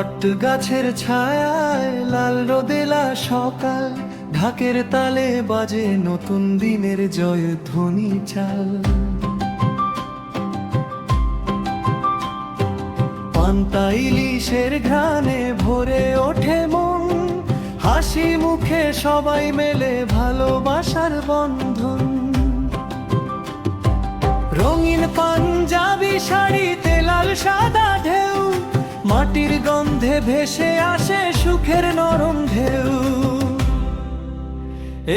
বট গাছের ছায়ায় লাল রোদেলা সকাল, ঢাকের তালে বাজে নতুন দিনের জয়ধ্বনি চাল। পান্তা ইলিশের ঘ্রাণে ভরে ওঠে মন, হাসি মুখে সবাই মেলে ভালোবাসার বন্ধন। রঙিন পাঞ্জাবি শাড়িতে লাল সাদা ঢেউ, মাটির গন্ধে ভেসে আসে সুখের নরম ঢেউ।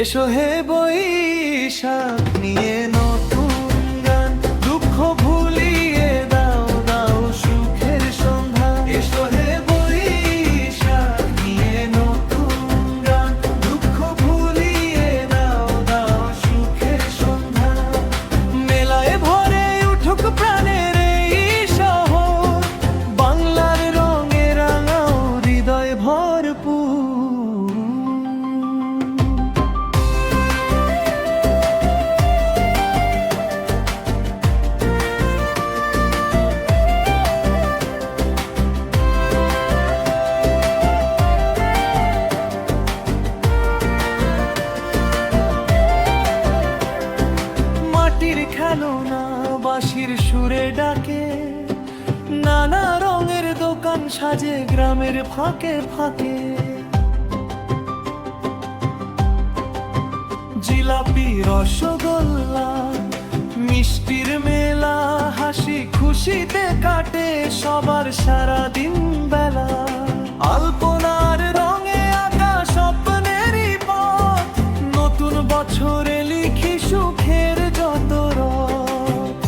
এসো হে বৈশাখ নিয়ে নতুন গান, দুঃখ ভুলিয়ে দাও দাও সুখের সন্ধ্যা। এসো হে বৈশাখ নিয়ে নতুন গান, দুঃখ ভুলিয়ে দাও দাও সুখের সন্ধ্যা। মেলায় ভরে উঠুক প্রাণের এই শহর, বাংলার রঙে রাঙাও হৃদয় ভরপুর। খেলনা বাঁশির সুরে ডাকে, নানা রঙের দোকান সাজে গ্রামের ফাঁকে ফাঁকে। জিলাপি রসগোল্লা মিষ্টির মেলা, হাসি খুশিতে কাটে সবার সারা দিন বেলা। আলপনার রঙে আঁকা স্বপ্নেরই পথ, নতুন বছরে লিখি সুখের যত রথ।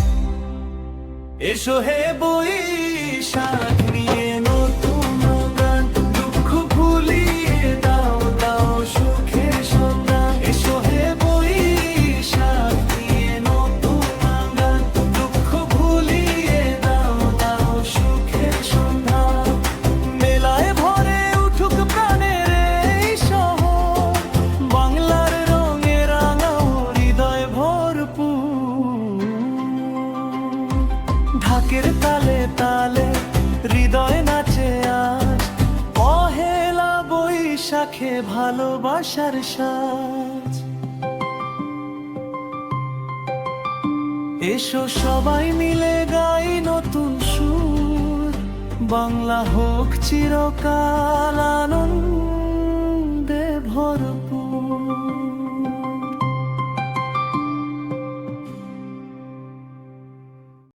এসো হে বৈশাখ নিয়ে নতুন গান, দুঃখ ভুলিয়ে দাও দাও সুখের সন্ধ্যা। এসো হে বৈশাখ নিয়ে নতুন গান, দুঃখ ভুলিয়ে দাও দাও সুখের সন্ধ্যা। মেলায় ভরে উঠুক প্রাণের এই শহর, বাংলার রঙে রাঙাও হৃদয় ভরপুর। ঢাকের তালে তালে হৃদয় নাচে আজ, পহেলা বৈশাখে ভালোবাসার সাজ। এসো সবাই মিলে গাই নতুন সুর, বাংলা হোক চিরকাল